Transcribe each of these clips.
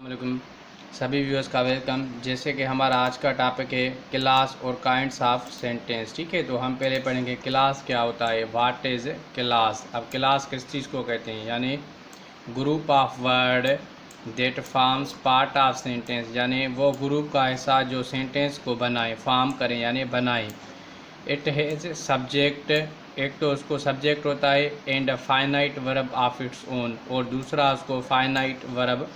वालेकुम सभी व्यूअर्स का वेलकम। जैसे कि हमारा आज का टॉपिक है क्लास और काइंड्स ऑफ सेंटेंस। ठीक है, तो हम पहले पढ़ेंगे क्लास क्या होता है, व्हाट इज़ क्लास। अब क्लास किस चीज़ को कहते हैं, यानी group of word that forms part of sentence, यानी वो ग्रुप का हिस्सा जो सेंटेंस को बनाए, फॉर्म करें यानी बनाए। इट हैज़ सब्जेक्ट, एक तो उसको सब्जेक्ट होता है and finite verb of its own, और दूसरा उसको फाइनाइट वर्ब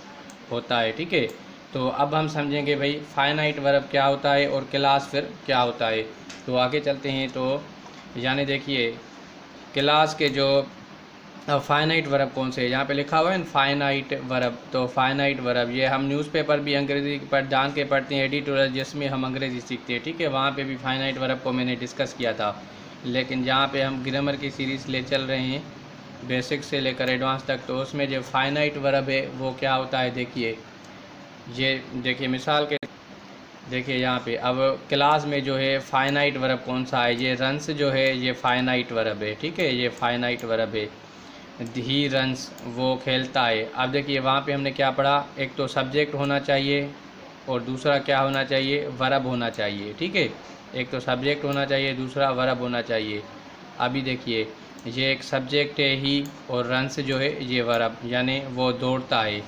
होता है। ठीक है, तो अब हम समझेंगे भाई फाइनाइट वर्ब क्या होता है और क्लास फिर क्या होता है। तो आगे चलते हैं। तो यानी देखिए क्लास के जो फाइनाइट वर्ब कौन से, यहाँ पे लिखा हुआ है फाइनाइट वर्ब। तो फाइनाइट वर्ब ये हम न्यूज़पेपर भी अंग्रेज़ी पर जान के पढ़ते हैं, एडिटोरियल जिसमें हम अंग्रेज़ी सीखते हैं। ठीक है, वहाँ पे भी फाइनाइट वर्ब को मैंने डिस्कस किया था, लेकिन जहाँ पे हम ग्रामर की सीरीज़ ले चल रहे हैं बेसिक से लेकर एडवांस तक, तो उसमें जो फाइनाइट वर्ब है वो क्या होता है। देखिए ये देखिए मिसाल के देखिए यहाँ पे अब क्लास में जो है फाइनाइट वर्ब कौन सा है, ये रन्स जो है ये फाइनाइट वर्ब है। ठीक है, ये फाइनाइट वर्ब है। ही रन्स वो खेलता है। अब देखिए वहाँ पे हमने क्या पढ़ा, एक तो सब्जेक्ट होना चाहिए और दूसरा क्या होना चाहिए, वर्ब होना चाहिए। ठीक है, एक तो सब्जेक्ट होना चाहिए, दूसरा वर्ब होना चाहिए। अभी देखिए ये एक सब्जेक्ट है ही, और रन्स जो है ये वर्ब, यानी वो दौड़ता है।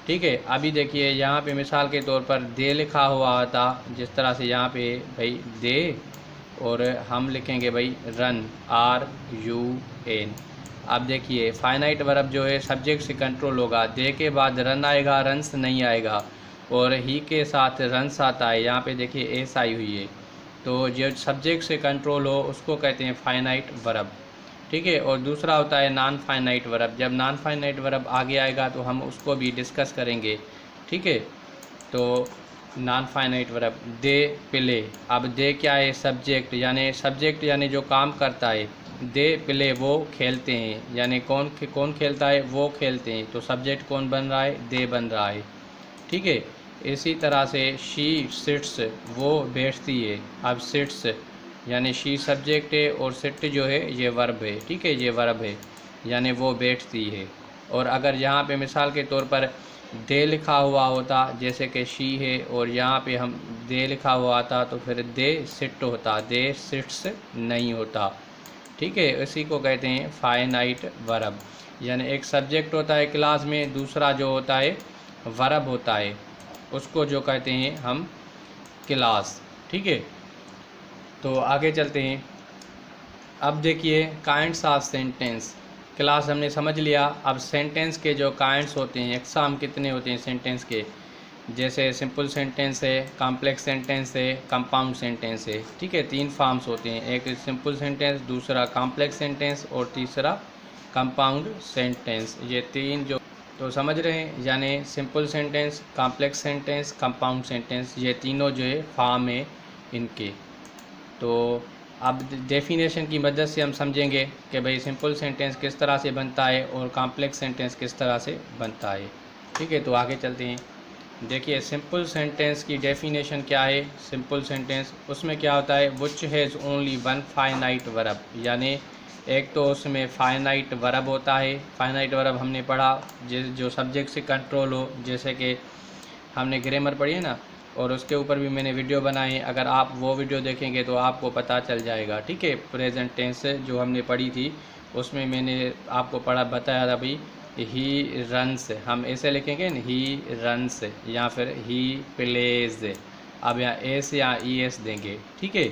ठीक है, अभी देखिए यहाँ पे मिसाल के तौर पर दे लिखा हुआ था, जिस तरह से यहाँ पे भाई दे, और हम लिखेंगे भाई रन, RUN। अब देखिए फाइनाइट वर्ब जो है सब्जेक्ट से कंट्रोल होगा, दे के बाद रन आएगा, रन्स नहीं आएगा, और ही के साथ रन्स आता है। यहाँ पे देखिए एस आई हुई है, तो जो सब्जेक्ट से कंट्रोल हो उसको कहते हैं फाइनाइट वर्ब। ठीक है, और दूसरा होता है नॉन फाइनाइट वर्ब। जब नॉन फाइनाइट वर्ब आगे आएगा तो हम उसको भी डिस्कस करेंगे। ठीक है, तो non finite verb they play. अब दे क्या है, सब्जेक्ट, यानी जो काम करता है। दे प्ले वो खेलते हैं, यानी कौन खेलता है, वो खेलते हैं। तो सब्जेक्ट कौन बन रहा है, दे बन रहा है। ठीक है, इसी तरह से शी सिट्स वो बैठती है। अब सिट्स यानी शी सब्जेक्ट है और सिट जो है ये वर्ब है। ठीक है, ये वर्ब है, यानी वो बैठती है। और अगर यहाँ पे मिसाल के तौर पर दे लिखा हुआ होता, जैसे कि शी है और यहाँ पे हम दे लिखा हुआ आता, तो फिर दे सिट होता, दे सिट्स नहीं होता। ठीक है, इसी को कहते हैं फाइनाइट वर्ब। यानी एक सब्जेक्ट होता है क्लास में, दूसरा जो होता है वर्ब होता है, उसको जो कहते हैं हम क्लास। ठीक है, तो आगे चलते हैं। अब देखिए काइंड्स ऑफ सेंटेंस। क्लास हमने समझ लिया, अब सेंटेंस के जो काइंड्स होते हैं, एग्जाम कितने होते हैं सेंटेंस के, जैसे सिंपल सेंटेंस है, कॉम्प्लेक्स सेंटेंस है, कंपाउंड सेंटेंस है। ठीक है, 3 फॉर्म्स होते हैं, एक सिंपल सेंटेंस, दूसरा कॉम्प्लेक्स सेंटेंस और तीसरा कंपाउंड सेंटेंस। ये 3 जो तो समझ रहे हैं, यानी simple sentence, complex sentence, compound sentence, ये तीनों जो है फॉर्म है इनके। तो अब डेफिनेशन की मदद से हम समझेंगे कि भाई सिंपल सेंटेंस किस तरह से बनता है और कॉम्प्लेक्स सेंटेंस किस तरह से बनता है। ठीक है, तो आगे चलते हैं। देखिए सिंपल सेंटेंस की डेफिनेशन क्या है। सिंपल सेंटेंस उसमें क्या होता है, which has only one finite verb, यानी एक तो उसमें फाइनाइट वर्ब होता है। फाइनाइट वर्ब हमने पढ़ा जो सब्जेक्ट से कंट्रोल हो, जैसे कि हमने ग्रामर पढ़ी है ना, और उसके ऊपर भी मैंने वीडियो बनाई है, अगर आप वो वीडियो देखेंगे तो आपको पता चल जाएगा। ठीक है, प्रेजेंट टेंस जो हमने पढ़ी थी उसमें मैंने आपको बताया था भाई ही रन्स, हम ऐसे लिखेंगे ना, ही रन्स या फिर ही प्लेज। अब यहाँ एस या ई एस देंगे। ठीक है,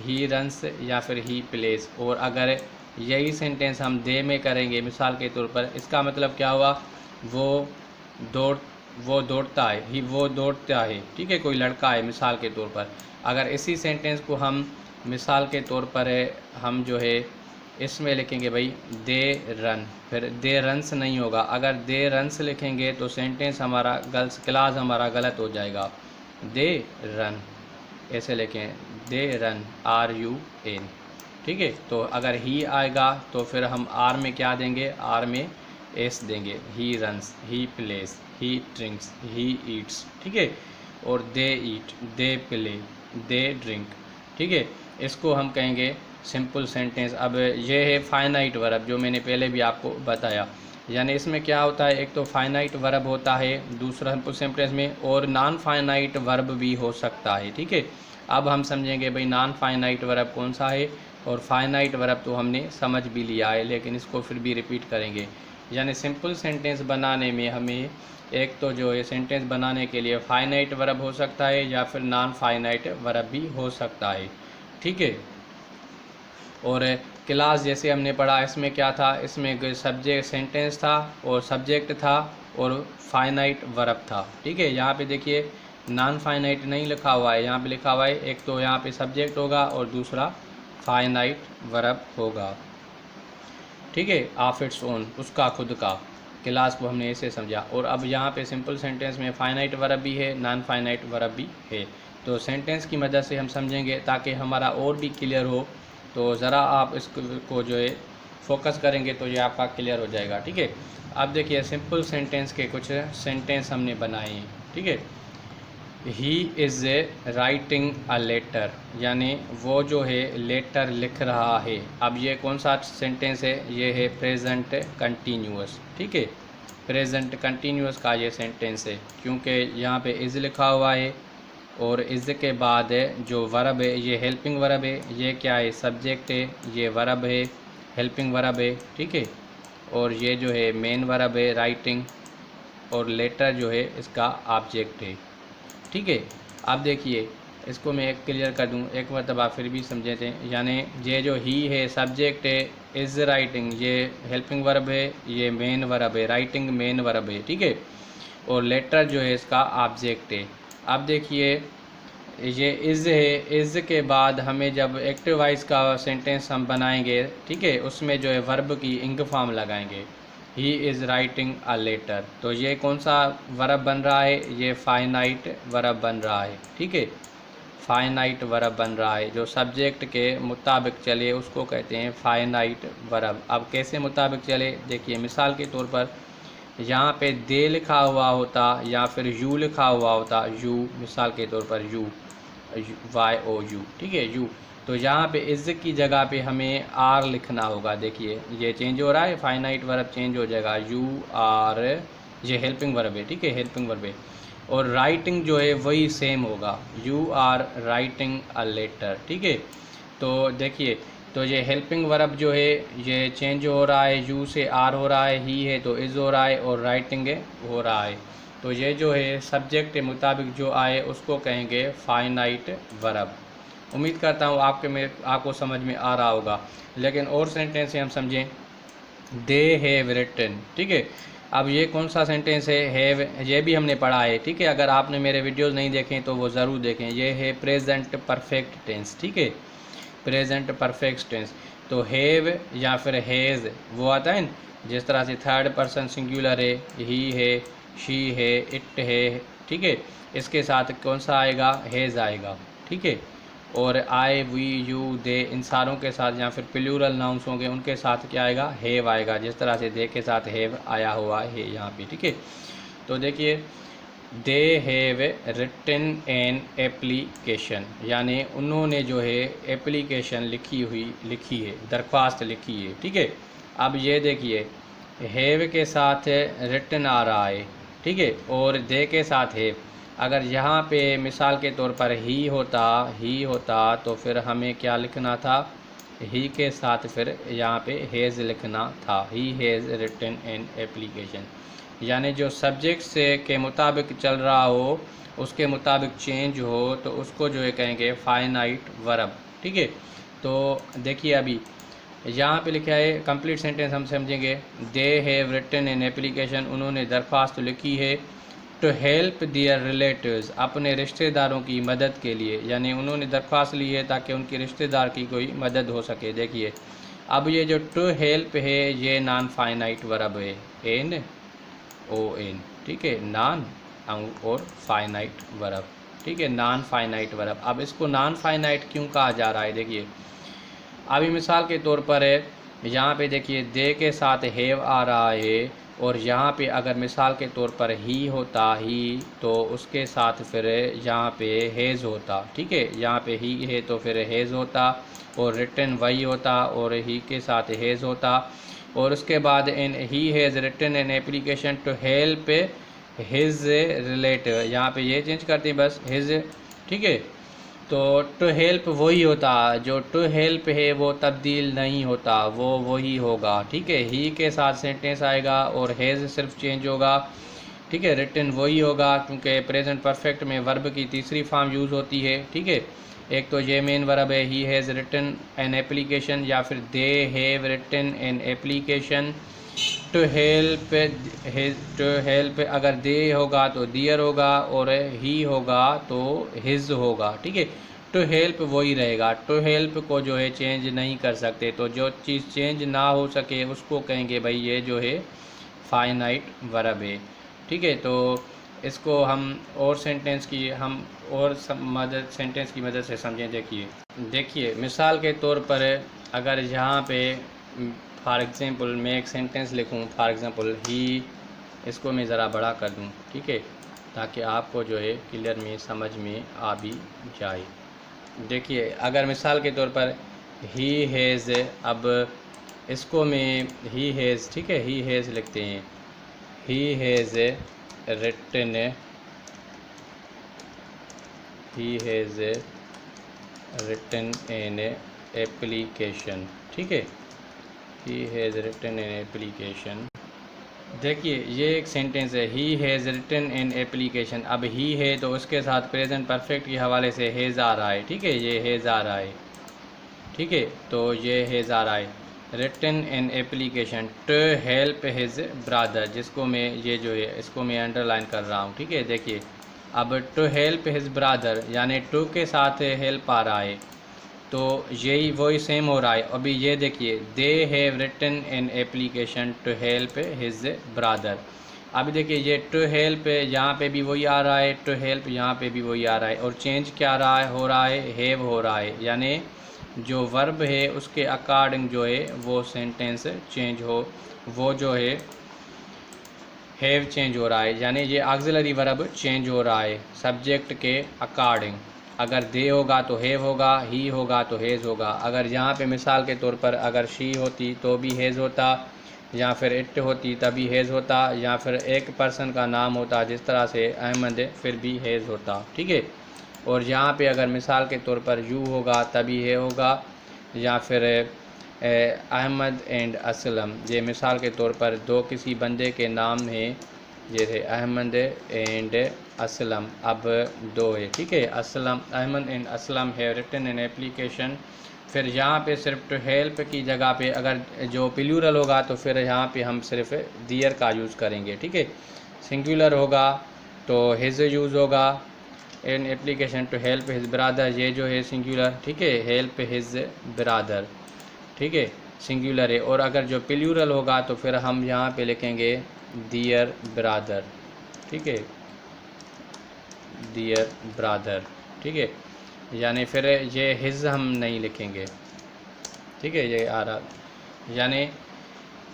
ही रन्स या फिर ही प्लेज। और अगर यही सेंटेंस हम दे में करेंगे मिसाल के तौर पर, इसका मतलब क्या हुआ, वो दौड़ वो दौड़ता है, ही वो दौड़ता है। ठीक है, कोई लड़का है मिसाल के तौर पर। अगर इसी सेंटेंस को हम मिसाल के तौर पर हम जो है इसमें लिखेंगे भाई दे रन, फिर दे रन्स नहीं होगा। अगर दे रन्स लिखेंगे तो सेंटेंस हमारा क्लास हमारा गलत हो जाएगा। दे रन ऐसे लिखें, दे रन, RUN। ठीक है, तो अगर ही आएगा तो फिर हम आर में क्या देंगे, आर में एस देंगे। He runs, he place, he drinks, he eats. ठीक है, और दे ईट, दे प्ले, दे ड्रिंक। ठीक है, इसको हम कहेंगे सिंपल सेंटेंस। अब ये है फाइनाइट वर्ब जो मैंने पहले भी आपको बताया। यानी इसमें क्या होता है, एक तो फाइनाइट वर्ब होता है दूसरा सिंपल सेंटेंस में, और नॉन फाइनाइट वर्ब भी हो सकता है। ठीक है, अब हम समझेंगे भाई नॉन फाइनाइट वर्ब कौन सा है, और फाइनाइट वर्ब तो हमने समझ भी लिया है, लेकिन इसको फिर भी रिपीट करेंगे। यानी सिंपल सेंटेंस बनाने में हमें एक तो जो है सेंटेंस बनाने के लिए फाइनाइट वर्ब हो सकता है या फिर नॉन फाइनाइट वर्ब भी हो सकता है। ठीक है, और क्लास जैसे हमने पढ़ा, इसमें क्या था, इसमें सब्जेक्ट सेंटेंस था और सब्जेक्ट था और फाइनाइट वर्ब था। ठीक है, यहाँ पे देखिए नॉन फाइनाइट नहीं लिखा हुआ है, यहाँ पे लिखा हुआ है एक तो यहाँ पे सब्जेक्ट होगा और दूसरा फाइनाइट वर्ब होगा। ठीक है, ऑफ इट्स ओन, उसका खुद का। क्लास को हमने ऐसे समझा, और अब यहाँ पे सिंपल सेंटेंस में फाइनाइट वर्ब भी है नॉन फाइनाइट वर्ब भी है। तो सेंटेंस की मदद से हम समझेंगे ताकि हमारा और भी क्लियर हो। तो ज़रा आप इसको जो है फोकस करेंगे तो ये आपका क्लियर हो जाएगा। ठीक है, अब देखिए सिंपल सेंटेंस के कुछ सेंटेंस हमने बनाए हैं। ठीक है, he is writing a letter, यानी वो जो है लेटर लिख रहा है। अब ये कौन सा सेंटेंस है, ये है प्रेजेंट कंटिन्यूअस। ठीक है, प्रेजेंट कंटिन्यूअस का ये सेंटेंस है, क्योंकि यहाँ पे इज़ लिखा हुआ है और इज़ के बाद जो वर्ब है ये हेल्पिंग वर्ब है। ये क्या है, सब्जेक्ट है, ये वर्ब है, हेल्पिंग वर्ब है। ठीक है, और ये जो है मेन वर्ब है राइटिंग, और लेटर जो है इसका ऑब्जेक्ट है। ठीक है, अब देखिए इसको मैं एक क्लियर कर दूं, एक मरतबा फिर भी समझे थे। यानी ये जो ही है सब्जेक्ट है, इज़ राइटिंग ये हेल्पिंग वर्ब है, ये मेन वर्ब है, राइटिंग मेन वर्ब है। ठीक है, और लेटर जो है इसका ऑब्जेक्ट है। अब देखिए ये इज़ है, इज़ के बाद हमें जब एक्टिव वॉइस का सेंटेंस हम बनाएंगे, ठीक है, उसमें जो है वर्ब की इंग फॉर्म लगाएंगे, he is writing a letter. तो ये कौन सा वर्ब बन रहा है, ये फाइनाइट वर्ब बन रहा है। ठीक है, फाइनाइट वर्ब बन रहा है, जो सब्जेक्ट के मुताबिक चले उसको कहते हैं फाइनाइट वर्ब। अब कैसे मुताबिक चले, देखिए मिसाल के तौर पर यहाँ पे दे लिखा हुआ होता या फिर यू लिखा हुआ होता, यू मिसाल के तौर पर यू, वाई ओ यू। ठीक है, यू, तो यहाँ पे इज़ की जगह पे हमें आर लिखना होगा। देखिए ये चेंज हो रहा है, फाइनाइट वर्ब चेंज हो जाएगा, यू आर, ये हेल्पिंग वर्ब है। ठीक है, हेल्पिंग वर्ब है, और राइटिंग जो है वही सेम होगा, you are writing a letter. ठीक है, तो देखिए तो ये हेल्पिंग वर्ब जो है ये चेंज हो रहा है, यू से आर हो रहा है, ही है तो इज़ हो रहा है, और राइटिंग हो रहा है। तो ये जो है सब्जेक्ट के मुताबिक जो आए उसको कहेंगे फाइनाइट वर्ब। उम्मीद करता हूँ आपको समझ में आ रहा होगा। लेकिन और सेंटेंस से हम समझें, दे हैव रिटन। ठीक है, अब ये कौन सा सेंटेंस है, हैव, ये भी हमने पढ़ा है। ठीक है, अगर आपने मेरे वीडियोस नहीं देखें तो वो ज़रूर देखें। ये है प्रेजेंट परफेक्ट टेंस। ठीक है, प्रेजेंट परफेक्ट टेंस, तो हैव या फिर हैज़ वो आता है न, जिस तरह से थर्ड पर्सन सिंगुलर है, ही है, शी है, इट है। ठीक है, इसके साथ कौन सा आएगा, हैज़ आएगा। ठीक है, और आई, वी, यू, दे, इन सारों के साथ या फिर प्लूरल नाउंस होंगे उनके साथ क्या आएगा, हैव आएगा, जिस तरह से दे के साथ हैव आया हुआ है यहाँ पे। ठीक है, तो देखिए they have written an application, यानी उन्होंने जो है एप्लीकेशन लिखी है, दरख्वास्त लिखी है। ठीक है, अब ये देखिए हैव के साथ रिटन आ रहा है। ठीक है, और दे के साथ हैव। अगर यहाँ पे मिसाल के तौर पर ही होता तो फिर हमें क्या लिखना था, ही के साथ फिर यहाँ पे हैज़ लिखना था, he has written an application. यानी जो सब्जेक्ट से के मुताबिक चल रहा हो, उसके मुताबिक चेंज हो, तो उसको जो है कहेंगे फाइनाइट वर्ब। ठीक है, तो देखिए अभी यहाँ पे लिखा है कंप्लीट सेंटेंस हम समझेंगे, they have written an application, उन्होंने दरख्वास्त लिखी है, टू हेल्प दियर रिलेटिव्स, अपने रिश्तेदारों की मदद के लिए। यानी उन्होंने दरख्वास्त ली है ताकि उनके रिश्तेदार की कोई मदद हो सके। देखिए अब ये जो टू हेल्प है ये नॉन फाइनाइट वर्ब है, एन ओ एन। ठीक है, नॉन और फाइनाइट वर्ब। ठीक है, नॉन फाइनाइट वर्ब। अब इसको नॉन फाइनाइट क्यों कहा जा रहा है, देखिए अभी मिसाल के तौर पर है, यहाँ पे देखिए दे के साथ हैव आ रहा है, और यहाँ पे अगर मिसाल के तौर पर ही होता ही, तो उसके साथ फिर यहाँ पे हैज़ होता। ठीक है, यहाँ पे ही है तो फिर हैज़ होता, और रिटन वही होता और ही के साथ हैज़ होता। और उसके बाद in he has written an application to help his relative, यहाँ पे ये चेंज करते हैं बस हिज, ठीक है। तो टू हेल्प वही होता, जो टू हेल्प है वो तब्दील नहीं होता, वो वही होगा, ठीक है। ही के साथ सेंटेंस आएगा और हैज़ सिर्फ चेंज होगा, ठीक है। रिटन वही होगा क्योंकि प्रेजेंट परफेक्ट में वर्ब की तीसरी फॉर्म यूज़ होती है, ठीक है। एक तो ये मेन वर्ब है he has written an application, या फिर they have written an application to help. To help अगर दे होगा तो दियर होगा और ही होगा तो हिज होगा, ठीक है। टू हेल्प वही रहेगा, टू हेल्प को जो है चेंज नहीं कर सकते, तो जो चीज़ चेंज ना हो सके उसको कहेंगे भाई ये जो है फाइनाइट वर्ब है, ठीक है। तो इसको हम और सेंटेंस की हम और मदद सेंटेंस की मदद से समझें। देखिए मिसाल के तौर पर अगर यहाँ पे फॉर एग्ज़ाम्पल मैं एक सेंटेंस लिखूँ, फॉर एग्ज़ाम्पल ही, इसको मैं ज़रा बड़ा कर दूँ, ठीक है, ताकि आपको जो है क्लियर में समझ में आ भी जाए। देखिए अगर मिसाल के तौर पर ही हैज़, अब इसको मैं ही हैज़, ठीक है, ही हैज़ लिखते हैं, he has written, he has written an application, ठीक है, he has written an application. देखिए ये एक सेंटेंस है, he has written an application. अब ही है तो उसके साथ प्रेजेंट परफेक्ट के हवाले से हैज़ आ रहा है, ठीक है, ये हैज़ आ रहा है, ठीक है। तो ये हैज़ आ रहा है, written an application to help his brother, जिसको मैं ये जो है इसको मैं अंडरलाइन कर रहा हूँ, ठीक है। देखिए अब टू हेल्प हिज ब्रदर यानी टू के साथ हेल्प आ रहा है, तो यही वही सेम हो रहा है। अभी ये देखिए they have written an application to help his brother. अभी देखिए ये टू हेल्प यहाँ पे भी वही आ रहा है, टू हेल्प यहाँ पे भी वही आ रहा है, और चेंज क्या रहा है, हो रहा है हैव हो रहा है, यानी जो वर्ब है उसके अकॉर्डिंग जो है वो सेंटेंस चेंज हो, वो जो है हैव चेंज हो रहा है, यानी ये ऑक्सिलरी वर्ब चेंज हो रहा है सब्जेक्ट के अकॉर्डिंग। अगर दे होगा तो हैव होगा, ही होगा तो हैज़ होगा। अगर यहाँ पे मिसाल के तौर पर अगर शी होती तो भी हैज़ होता, या फिर इट होती तभी हैज़ होता, या फिर एक पर्सन का नाम होता जिस तरह से अहमद फिर भी हैज़ होता, ठीक है। और यहाँ पे अगर मिसाल के तौर पर यू होगा तभी है होगा, या फिर अहमद एंड असलम, ये मिसाल के तौर पर दो किसी बंदे के नाम हैं, जैसे अहमद एंड असलम, अब दो है, ठीक है। असलम, अहमद एंड असलम है रिटन एन एप्लीकेशन। फिर यहाँ पे सिर्फ टू हेल्प की जगह पे अगर जो प्लूरल होगा तो फिर यहाँ पे हम सिर्फ दियर का यूज़ करेंगे, ठीक है। सिंगुलर होगा तो हिज यूज़ होगा, an application to help his brother, ये जो है सिंगुलर, ठीक है, हेल्प हिज ब्रदर, ठीक है, सिंगुलर है। और अगर जो प्लूरल होगा तो फिर हम यहाँ पे लिखेंगे दियर ब्रदर, ठीक है, दियर ब्रदर, ठीक है, यानी फिर ये हिज हम नहीं लिखेंगे, ठीक है, ये आ रहा, यानी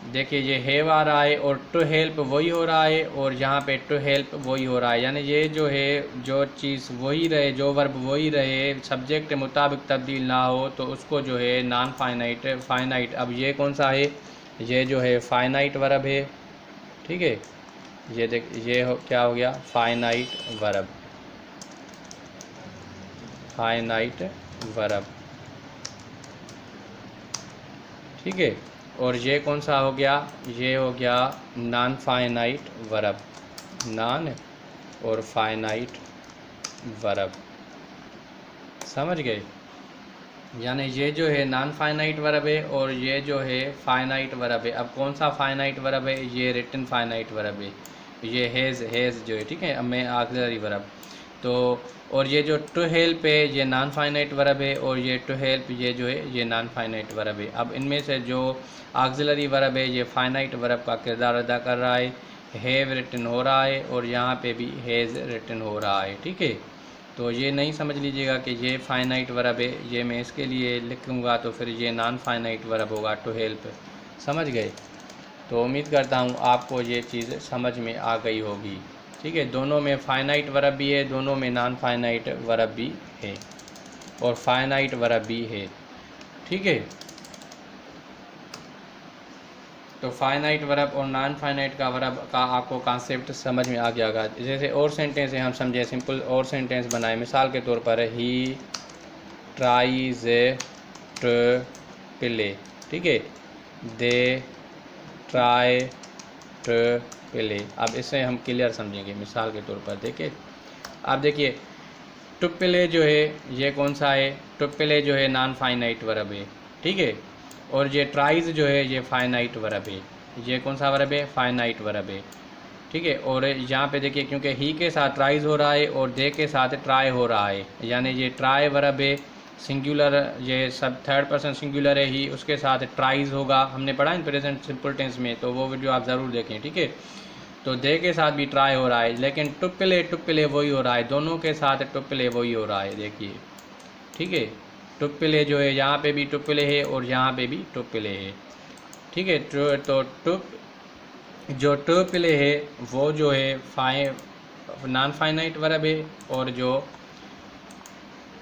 देखिए ये हैव आ रहा है और टू हेल्प वही हो रहा है, और यहाँ पे टू हेल्प वही हो रहा है, यानी ये जो है जो चीज़ वही रहे, जो वर्ब वही रहे, सब्जेक्ट के मुताबिक तब्दील ना हो, तो उसको जो है नॉन फाइनाइट फाइनाइट। अब ये कौन सा है, ये जो है फाइनाइट वर्ब है, ठीक है, ये देख ये क्या हो गया, फाइनाइट वर्ब, फाइनाइट वर्ब, ठीक है। और ये कौन सा हो गया, ये हो गया नॉन फाइनाइट वर्ब, नॉन और फाइनाइट वर्ब, समझ गए। यानी ये जो है नॉन फाइनाइट वर्ब है और ये जो है फाइनाइट वर्ब है। अब कौन सा फाइनाइट वर्ब है, ये रिटन फाइनाइट वर्ब है, ये हैज़ जो है, ठीक है। अब मैं ऑक्सिलरी वर्ब तो, और ये जो टू हेल्प है ये नॉन फाइनाइट वर्ब है, और ये टू हेल्प ये जो है ये नॉन फाइनाइट वर्ब है। अब इनमें से जो ऑक्सिलरी वर्ब है ये फाइनाइट वर्ब का किरदार अदा कर रहा है, हैव रिटन हो रहा है और यहाँ पे भी हैज़ रिटन हो रहा है, ठीक है। तो ये नहीं समझ लीजिएगा कि ये फाइनाइट वर्ब है, ये मैं इसके लिए लिखूँगा तो फिर ये नॉन फाइनाइट वर्ब होगा टू हेल्प, समझ गए। तो उम्मीद करता हूँ आपको ये चीज़ समझ में आ गई होगी, ठीक है। दोनों में फाइनाइट वर्ब भी है, दोनों में नॉन फाइनाइट वर्ब भी है और फाइनाइट वर्ब भी है, ठीक है। तो फाइनाइट वर्ब और नॉन फाइनाइट का वर्ब का आपको कॉन्सेप्ट समझ में आ गया होगा। जैसे और सेंटेंस है हम समझे, सिंपल और सेंटेंस बनाए। मिसाल के तौर पर ही ट्राइज टू प्ले, ठीक है, दे ट्राई टू प्ले। अब इसे हम क्लियर समझेंगे। मिसाल के तौर पर देखिए, आप देखिए टू प्ले जो है ये कौन सा है, टू प्ले जो है नॉन फाइनाइट वर्ब है, ठीक है, और ये ट्राइज जो है ये फाइनाइट वर्ब है। ये कौन सा वर्ब है, फाइनाइट वर्ब है, ठीक है। और यहाँ पे देखिए क्योंकि ही के साथ ट्राइज हो रहा है और दे के साथ ट्राई हो रहा है, यानी ये ट्राई वर्ब है, सिंगुलर, ये सब थर्ड पर्सन सिंगुलर है, ही उसके साथ ट्राइज होगा। हमने पढ़ा इन प्रेजेंट सिंपल टेंस में, तो वो वीडियो आप ज़रूर देखें, ठीक है। तो दे के साथ भी ट्राई हो रहा है, लेकिन टू प्ले वही हो रहा है, दोनों के साथ टू प्ले वही हो रहा है, देखिए, ठीक है। टू प्ले जो है यहाँ पे भी टू प्ले है और यहाँ पे भी टू प्ले है, ठीक है। तो जो टू प्ले है वो जो है नॉन फाइनाइट वर्ब है, और जो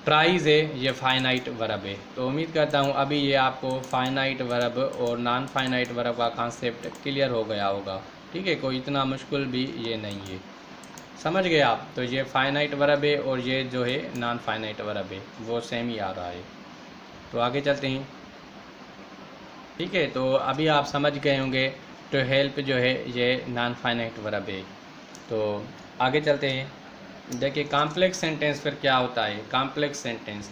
ट्राइज है ये फाइनाइट वर्ब है। तो उम्मीद करता हूँ अभी ये आपको फाइनाइट वर्ब और नॉन फाइनाइट वर्ब का कॉन्सेप्ट क्लियर हो गया होगा, ठीक है। कोई इतना मुश्किल भी ये नहीं है, समझ गए आप। तो ये फाइनाइट वर्ब है और ये जो है नॉन फाइनाइट वर्ब है, वो सेम ही आ रहा है। तो आगे चलते हैं, ठीक है। तो अभी आप समझ गए होंगे टू हेल्प जो है ये नॉन फाइनाइट वर्ब है। तो आगे चलते हैं, देखिए कॉम्प्लेक्स सेंटेंस फिर क्या होता है। कॉम्प्लेक्स सेंटेंस,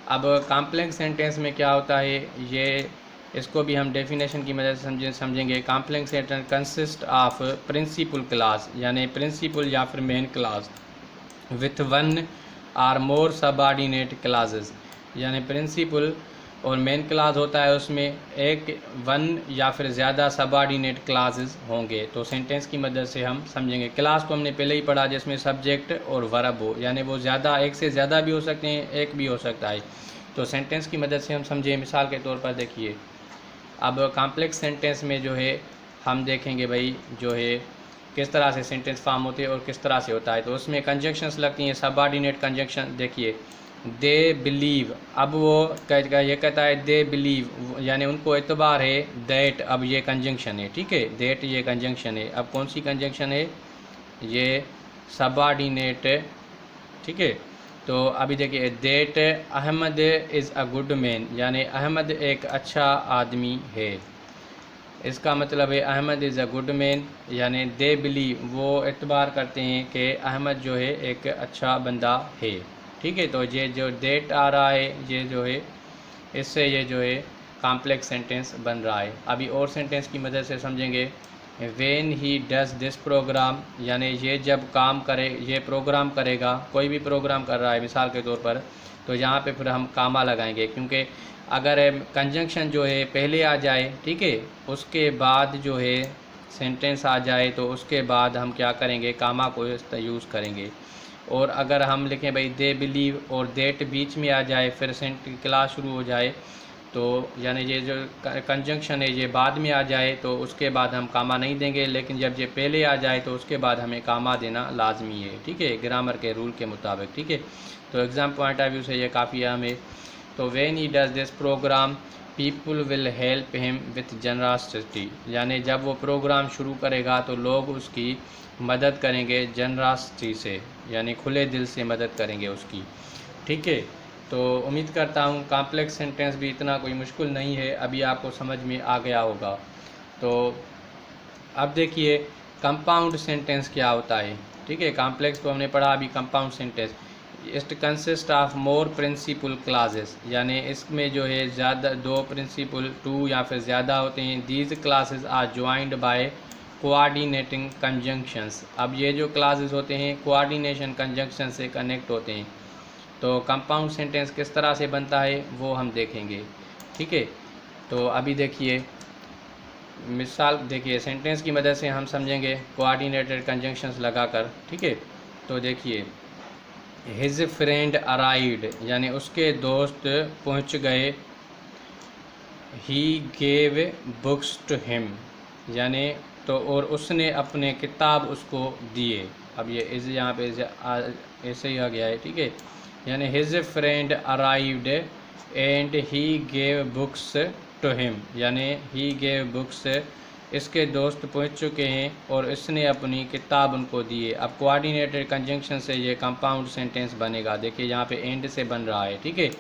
अब कॉम्प्लेक्स सेंटेंस में क्या होता है, ये इसको भी हम डेफिनेशन की मदद से समझेंगे। Complex sentence consist of principal clause, यानी प्रिंसिपल या फिर main clause with one or more subordinate clauses, यानी प्रिंसिपल और मेन क्लास होता है, उसमें एक वन या फिर ज़्यादा सबऑर्डिनेट क्लासेस होंगे। तो सेंटेंस की मदद से हम समझेंगे। क्लास तो हमने पहले ही पढ़ा, जिसमें सब्जेक्ट और वर्ब हो, यानी वो ज़्यादा, एक से ज़्यादा भी हो सकते हैं, एक भी हो सकता है। तो सेंटेंस की मदद से हम समझें। मिसाल के तौर पर देखिए, अब कॉम्प्लेक्स सेंटेंस में जो है हम देखेंगे भाई जो है किस तरह से सेंटेंस फॉर्म होते हैं और किस तरह से होता है। तो उसमें कंजक्शंस लगती हैं, सबऑर्डिनेट कंजक्शन। देखिए दे बिलीव, अब वो ये कहता है दे बिलीव, यानी उनको एतबार है दैट, अब ये कंजंक्शन है, ठीक है, दैट ये कंजंक्शन है। अब कौन सी कंजंक्शन है, ये सबऑर्डिनेट, ठीक है। तो अभी देखिए that Ahmad is a good man, यानी अहमद एक अच्छा आदमी है। इसका मतलब है Ahmad is a good man, यानी दे बिलीव, वो एतबार करते हैं कि अहमद जो है एक अच्छा बंदा है, ठीक है। तो ये जो डेट आ रहा है ये जो है इससे ये जो है कॉम्प्लेक्स सेंटेंस बन रहा है। अभी और सेंटेंस की मदद से समझेंगे। When he does this program, यानी ये जब काम करे, ये प्रोग्राम करेगा, कोई भी प्रोग्राम कर रहा है मिसाल के तौर पर, तो यहाँ पे फिर हम कामा लगाएंगे, क्योंकि अगर कंजंक्शन जो है पहले आ जाए, ठीक है, उसके बाद जो है सेंटेंस आ जाए, तो उसके बाद हम क्या करेंगे, कामा को यूज़ करेंगे। और अगर हम लिखें भाई दे बिलीव और देट बीच में आ जाए, फिर क्लास शुरू हो जाए, तो यानी ये जो कंजंक्शन है ये बाद में आ जाए, तो उसके बाद हम कामा नहीं देंगे। लेकिन जब ये पहले आ जाए तो उसके बाद हमें कामा देना लाजमी है, ठीक है, ग्रामर के रूल के मुताबिक, ठीक है। तो एग्ज़ाम पॉइंट ऑफ व्यू से ये काफ़ी अहम है। तो when he does this program people will help him with generosity, यानी जब वो प्रोग्राम शुरू करेगा तो लोग उसकी मदद करेंगे जनरसिटी से, यानी खुले दिल से मदद करेंगे उसकी, ठीक है। तो उम्मीद करता हूँ कॉम्प्लेक्स सेंटेंस भी इतना कोई मुश्किल नहीं है, अभी आपको समझ में आ गया होगा। तो अब देखिए कंपाउंड सेंटेंस क्या होता है, ठीक है। कॉम्प्लेक्स तो हमने पढ़ा, अभी compound sentence it consist of more principal clauses, यानी इसमें जो है ज़्यादा दो प्रिंसिपल, टू या फिर ज़्यादा होते हैं। These clauses are joined by coordinating conjunctions, अब ये जो क्लासेस होते हैं कोऑर्डिनेशन कंजंक्शन से कनेक्ट होते हैं। तो कंपाउंड सेंटेंस किस तरह से बनता है वो हम देखेंगे, ठीक है। तो अभी देखिए मिसाल, देखिए सेंटेंस की मदद से हम समझेंगे कोऑर्डिनेटेड कंजंक्शंस लगाकर, ठीक है। तो देखिए हिज फ्रेंड अराइव्ड, यानी उसके दोस्त पहुंच गए। He gave books to him, यानी तो और उसने अपने किताब उसको दिए। अब ये इस यहाँ पे ऐसे ही आ गया है, ठीक है, यानी his friend arrived and he gave books to him, यानी ही गेव बुक्स इसके दोस्त पहुंच चुके हैं और इसने अपनी किताब उनको दी है। अब कोऑर्डिनेटेड कंजंक्शन से ये कंपाउंड सेंटेंस बनेगा। देखिए यहाँ पे एंड से बन रहा है, ठीक है।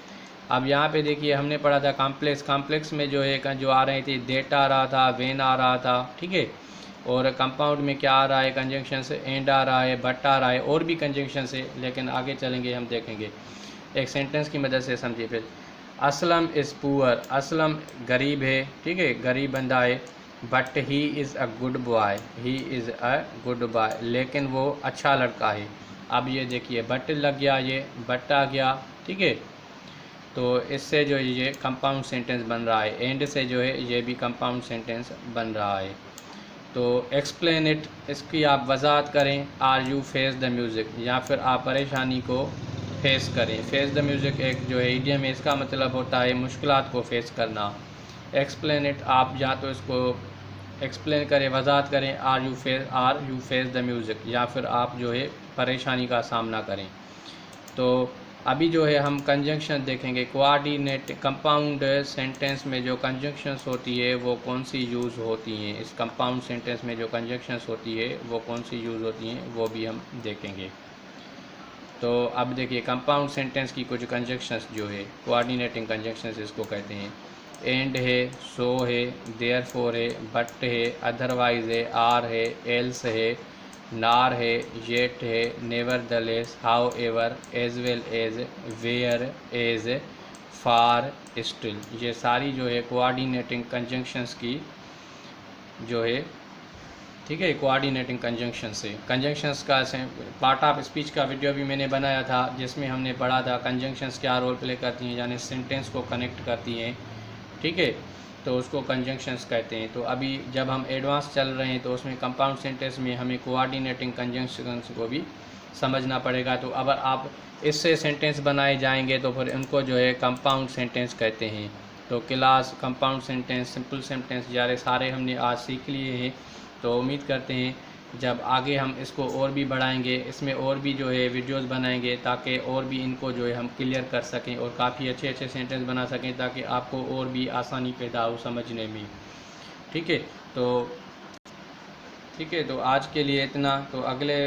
अब यहाँ पे देखिए हमने पढ़ा था कॉम्प्लेक्स। कॉम्प्लेक्स में जो है जो आ रही थी डेट आ रहा था, वेन आ रहा था, ठीक है। और कंपाउंड में क्या आ रहा है कंजंक्शन से, एंड आ रहा है, बट आ रहा है, और भी कंजंक्शन से, लेकिन आगे चलेंगे हम देखेंगे। एक सेंटेंस की मदद से समझिए फिर। असलम इज़ पुअर, असलम गरीब है, ठीक है, गरीब बंदा है। But he is a good boy, he is a good boy, लेकिन वो अच्छा लड़का है। अब ये देखिए बट लग गया, ये बट आ गया, ठीक है। तो इससे जो ये कंपाउंड सेंटेंस बन रहा है। एंड से जो है ये भी कंपाउंड सेंटेंस बन रहा है। तो एक्सप्लेन इट, इसकी आप वजाहत करें। Are you face the music, या फिर आप परेशानी को फेस करें। फेस द म्यूज़िक एक जो है इडियम है, इसका मतलब होता है मुश्किलात को फेस करना। एक्सप्लेन इट, आप या तो इसको एक्सप्लेन करें, वजाहत करें। Are you face the music, या फिर आप जो है परेशानी का सामना करें। तो अभी जो है हम कंजंक्शन देखेंगे। कोऑर्डिनेट कंपाउंड सेंटेंस में जो कंजंक्शंस होती है वो कौन सी यूज़ होती हैं। इस कंपाउंड सेंटेंस में जो कंजंक्शंस होती है वो कौन सी यूज़ होती हैं वो भी हम देखेंगे। तो अब देखिए कंपाउंड सेंटेंस की कुछ कंजंक्शंस जो है, कोऑर्डिनेटिंग कंजंक्शंस इसको कहते हैं। एंड है, सो है, देयरफॉर है, बट है, अदरवाइज है, आर है, एल्स है, नार है, येट है, nevertheless, however, as well as, whereas, for, still. ये सारी जो है कोऑर्डिनेटिंग कंजंक्शंस की जो है, ठीक है, कोऑर्डिनेटिंग कंजंक्शन से। कंजंक्शंस का पार्ट ऑफ स्पीच का वीडियो भी मैंने बनाया था, जिसमें हमने पढ़ा था कंजंक्शंस क्या रोल प्ले करती हैं, यानी सेंटेंस को कनेक्ट करती हैं, ठीक है। तो उसको कंजंक्शंस कहते हैं। तो अभी जब हम एडवांस चल रहे हैं तो उसमें कंपाउंड सेंटेंस में हमें कोऑर्डिनेटिंग कंजंक्शंस को भी समझना पड़ेगा। तो अगर आप इससे सेंटेंस बनाए जाएंगे तो फिर उनको जो है कंपाउंड सेंटेंस कहते हैं। तो class, compound sentence, simple sentence यारे सारे हमने आज सीख लिए हैं। तो उम्मीद करते हैं जब आगे हम इसको और भी बढ़ाएंगे, इसमें और भी जो है वीडियोस बनाएंगे, ताकि और भी इनको जो है हम क्लियर कर सकें और काफ़ी अच्छे अच्छे सेंटेंस बना सकें, ताकि आपको और भी आसानी पैदा हो समझने में, ठीक है। तो आज के लिए इतना। तो अगले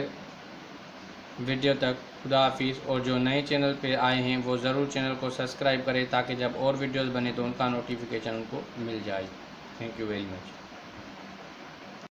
वीडियो तक खुदा हाफिज़। और जो नए चैनल पे आए हैं वो ज़रूर चैनल को सब्सक्राइब करें, ताकि जब और वीडियोस बने तो उनका नोटिफिकेशन उनको मिल जाए। Thank you very much.